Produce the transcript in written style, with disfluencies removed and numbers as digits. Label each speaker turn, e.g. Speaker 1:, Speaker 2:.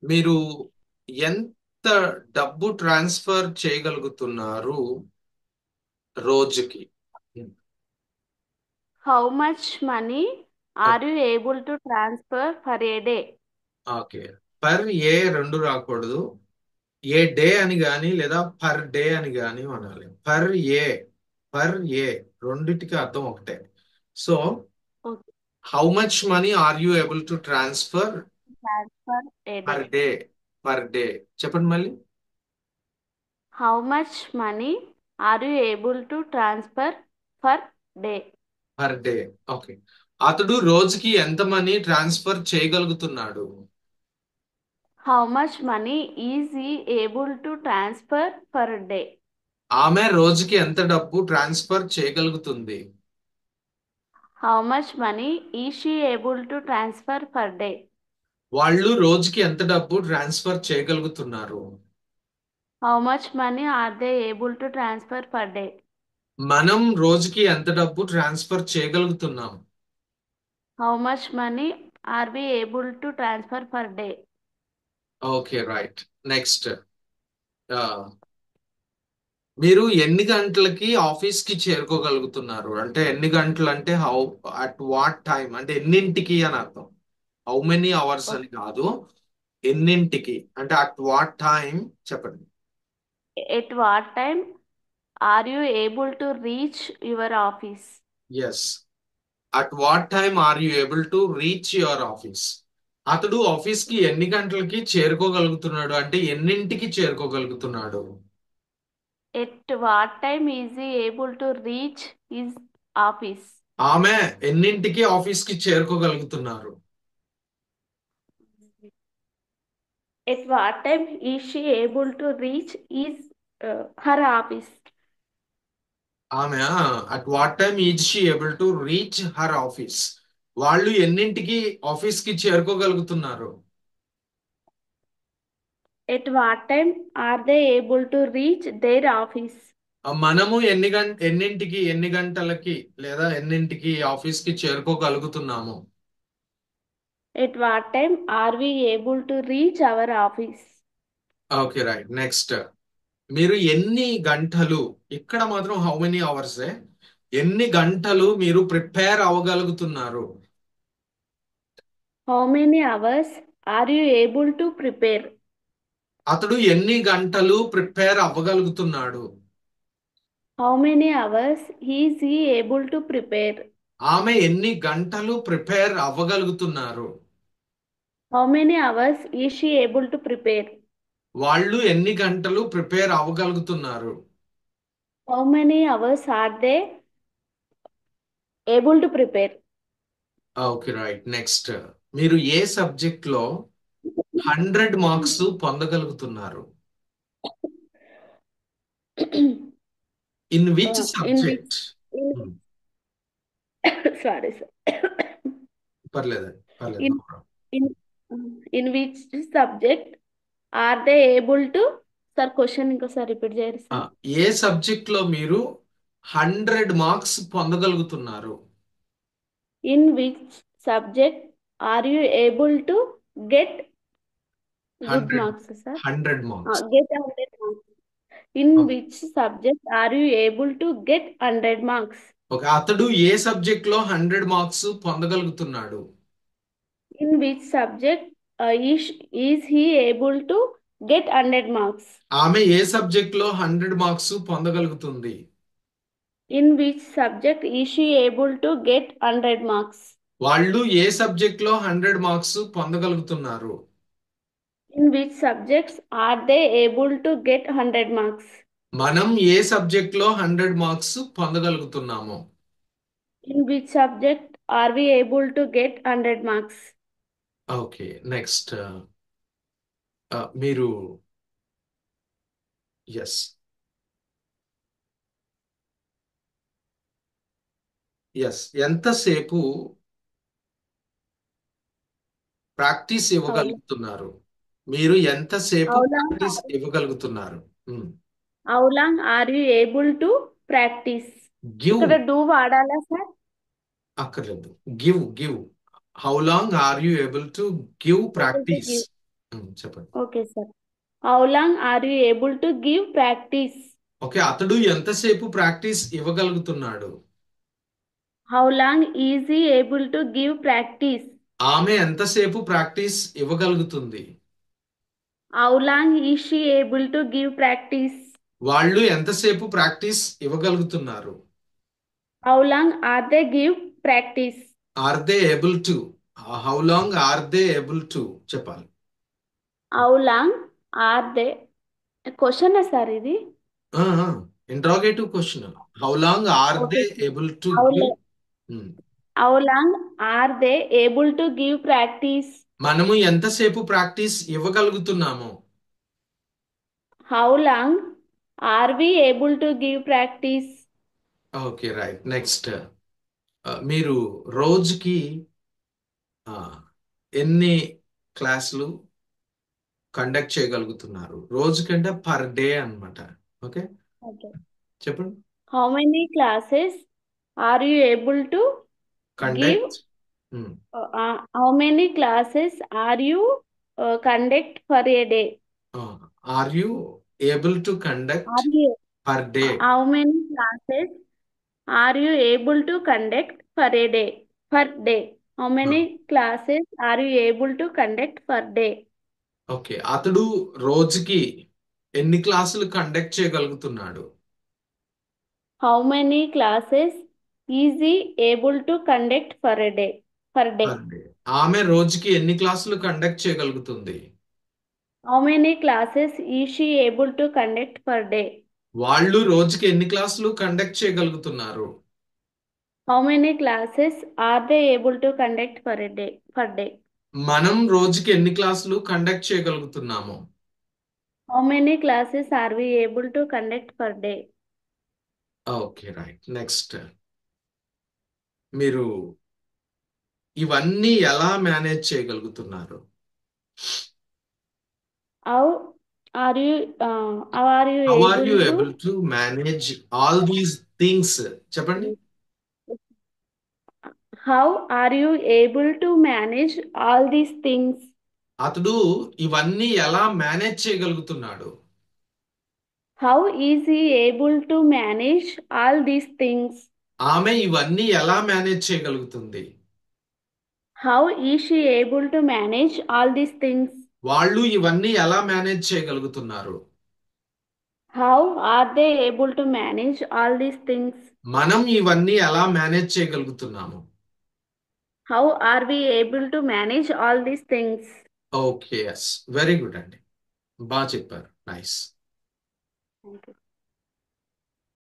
Speaker 1: మీరు ఎంత డబ్బు ట్రాన్స్ఫర్ చేయగలుగుతున్నారు రోజుకి?
Speaker 2: How much money are you able to transfer for a day?
Speaker 1: Okay. Per a రెండు రాకూడదు. ఏ డే అని గాని లేదా పర్ డే అని గాని అనాలి. పర్ ఏ, పర్ ఏ రెండిటికి అర్థం ఒకటే. So
Speaker 2: Okay,
Speaker 1: how much money are you able to transfer
Speaker 2: transfer a
Speaker 1: per
Speaker 2: day.
Speaker 1: Day? Per day చెప్పండి మళ్ళీ.
Speaker 2: How much money are you able to transfer per day?
Speaker 1: Per day. Okay. అతడు రోజుకి ఎంత money transfer చేయగలుగుతున్నాడు?
Speaker 2: How much money is he able to transfer per day?
Speaker 1: ఆమె రోజుకి ఎంత డబ్బు ట్రాన్స్ఫర్ చేయగలుగుతుంది?
Speaker 2: How much money is she able to transfer per day?
Speaker 1: వాళ్ళు రోజుకి ఎంత డబ్బు ట్రాన్స్ఫర్ చేయగలుగుతున్నారు?
Speaker 2: How much money are they able to transfer per day?
Speaker 1: మనం రోజుకి ఎంత డబ్బు ట్రాన్స్ఫర్ చేయగలుగుతున్నాం?
Speaker 2: How much money are we able to transfer per day?
Speaker 1: Okay, right. Next. మీరు ఎన్ని గంటలకి ఆఫీస్ కి చేరుకోగలుగుతున్నారు? అంటే ఎన్ని గంటలు అంటే హౌ, అట్ వాట్ టైం అంటే ఎన్నింటికి అని అర్థం. How many hours
Speaker 2: Okay.
Speaker 1: అని కాదు, ఎన్నింటికి అంటే అట్ వాట్ టైం చెప్పండి.
Speaker 2: At what time are you able to reach your office?
Speaker 1: Yes. At what time are you able to reach your office? అతడు ఆఫీస్ కి ఎన్ని గంటలకి చేరుకోగలుగుతున్నాడు అంటే ఎన్నింటికి చేరుకోగలుగుతున్నాడు?
Speaker 2: At what time is he able to reach his office?
Speaker 1: ఆమె ఎన్నింటికి office కి చేరుకోగలుగుతున్నారు?
Speaker 2: At what time is she able to reach his her office?
Speaker 1: ఆమె at what time is she able to reach her office? వాళ్ళు ఎన్నింటికి office కి చేరుకోగలుగుతున్నారు?
Speaker 2: At what time are they able to reach their office?
Speaker 1: మనము ఎన్ని గంటలకి లేదా ఎన్నింటికి office కి చేరుకోగలుగుతున్నాము?
Speaker 2: At what time are we able to reach our office?
Speaker 1: Okay, right. Next. మీరు ఎన్ని గంటలు, ఇక్కడ మాత్రం హౌ మెనీ అవర్స్, ఎన్ని గంటలు మీరు ప్రిపేర్ అవ్వగలుగుతున్నారు?
Speaker 2: How many hours are you able to prepare?
Speaker 1: అతడు ఎన్ని గంటలు prepare అవ్వగలుగుతున్నాడు?
Speaker 2: How many hours is he able to prepare?
Speaker 1: ఆమె ఎన్ని గంటలు ప్రిపేర్ అవ్వగలుగుతున్నారు?
Speaker 2: How many hours is she able to prepare?
Speaker 1: వాళ్ళు ఎన్ని గంటలు ప్రిపేర్ అవ్వగలుగుతున్నారు?
Speaker 2: How many hours are they able to prepare?
Speaker 1: Okay, right. Next. మీరు ఏ సబ్జెక్ట్ లో 100 మార్క్స్ పొందగలుగుతున్నారు? In which
Speaker 2: In which
Speaker 1: subject?
Speaker 2: in sorry sir.
Speaker 1: పర్లేదండి, పర్లేదు,
Speaker 2: in
Speaker 1: no problem.
Speaker 2: in in which subject are they able to? Sir question ఇంకోసారి repeat చేయరు
Speaker 1: ఆ,
Speaker 2: sir.
Speaker 1: ఏ సబ్జెక్ట్ లో మీరు 100 మార్క్స్ పొందగలుగుతున్నారు?
Speaker 2: In which subject are you able to get good
Speaker 1: hundred
Speaker 2: marks, sir?
Speaker 1: 100 marks.
Speaker 2: Get 100 marks. In which subject are you able to get 100 marks?
Speaker 1: Okay. అతడు ఏ subject లో 100 marks పొందగలుగుతున్నాడు?
Speaker 2: In which subject is he able to get 100 marks?
Speaker 1: ఆమె ఏ subject లో 100 marks పొందగలుగుతుంది?
Speaker 2: In which subject is she able to get 100 marks?
Speaker 1: వాళ్ళు ఏ subject లో 100 marks పొందగలుగుతున్నారు?
Speaker 2: In which subjects are they able to get 100 marks?
Speaker 1: మనం ఏ subject లో 100 marks పొందగలుగుతున్నాము?
Speaker 2: In which subject are we able to get 100 marks?
Speaker 1: Okay. Next. మీరు yes, yes, ఎంతసేపు practice
Speaker 2: How,
Speaker 1: ఇవ్వగలుగుతున్నారు? మీరు ఎంతసేపు
Speaker 2: how long
Speaker 1: ప్రాక్టీస్ ఇవ్వగలుగుతున్నారు?
Speaker 2: how long are you able to practice?
Speaker 1: Give.
Speaker 2: ఇక్కడ do వాడాలా సార్?
Speaker 1: అక్కర్లేదు. Give, give. How long are you able to give
Speaker 2: Able to
Speaker 1: practice?
Speaker 2: give.
Speaker 1: చెప్పండి.
Speaker 2: Okay sir. How long are you able to give practice?
Speaker 1: Okay, అతడు ఎంతసేపు practice ఇవ్వగలుగుతున్నాడు?
Speaker 2: How long is he able to give practice?
Speaker 1: ఆమె ఎంతసేపు practice ఇవ్వగలుగుతుంది?
Speaker 2: How long is she able to give practice?
Speaker 1: వాళ్ళు ఎంతసేపు practice ఇవ్వగలుగుతున్నారు?
Speaker 2: How long are they give practice?
Speaker 1: Are they able to. How long are they able to చెప్పాలి.
Speaker 2: How long are they, question sir ఇది?
Speaker 1: Interrogative question. How long are
Speaker 2: okay
Speaker 1: they
Speaker 2: sir.
Speaker 1: Able to
Speaker 2: how
Speaker 1: give.
Speaker 2: How long are they able to give practice?
Speaker 1: మనము ఎంతసేపు practice ఇవ్వగలుగుతున్నాము?
Speaker 2: How long are we able to give practice?
Speaker 1: Okay, right. Next, మీరు రోజుకి ఆ, ఎన్ని క్లాసులు conduct చేయగలుగుతున్నారు? రోజుకంటే పర్ డే అన్నమాట. Okay,
Speaker 2: okay.
Speaker 1: చెప్పండి.
Speaker 2: How many classes are you able to give?
Speaker 1: Conduct.
Speaker 2: How many classes are you conduct for a day?
Speaker 1: Are you able to conduct
Speaker 2: are you,
Speaker 1: per day?
Speaker 2: How many classes are you able to conduct for a day? For day. How many classes are you able to conduct for day?
Speaker 1: Okay, అతడు రోజుకి ఎన్ని క్లాసులు conduct చేయగలుగుతున్నాడు?
Speaker 2: How many classes is he able to conduct for a day? For day.
Speaker 1: Per day. ఆమె రోజుకి ఎన్ని క్లాసులు conduct చేయగలుగుతుంది?
Speaker 2: How many classes is she able to conduct per day?
Speaker 1: వాళ్ళు రోజుకి ఎన్ని క్లాసులు కండక్ట్ చేయగలుగుతున్నారు?
Speaker 2: How many classes are they able to conduct per day? Per day.
Speaker 1: మనం రోజుకి ఎన్ని క్లాసులు కండక్ట్ చేయగలుగుతున్నాము?
Speaker 2: How many classes are we able to conduct per day?
Speaker 1: Okay, right. Next, మీరు ఇవన్నీ ఎలా మేనేజ్ చేయగలుగుతున్నారు?
Speaker 2: How are you how are you
Speaker 1: how are
Speaker 2: able
Speaker 1: you
Speaker 2: to?
Speaker 1: Able to manage all these things? చెప్పండి.
Speaker 2: How are you able to manage all these things?
Speaker 1: అతడు ఇవన్నీ ఎలా manage చేయగలుగుతున్నాడు?
Speaker 2: How is he able to manage all these things?
Speaker 1: ఆమె ఇవన్నీ ఎలా manage చేయగలుగుతుంది?
Speaker 2: How is she able to manage all these things?
Speaker 1: వాళ్ళు ఇవన్నీ ఎలా మేనేజ్ చేయగలుగుతున్నారు?
Speaker 2: How are they able to manage all these things?
Speaker 1: మనం ఇవన్నీ ఎలా మేనేజ్ చేయగలుగుతున్నాము?
Speaker 2: How are we able to manage all these things?
Speaker 1: Okay, yes, very good అండి. బాగా చెప్పారు. నైస్.
Speaker 2: Thank you.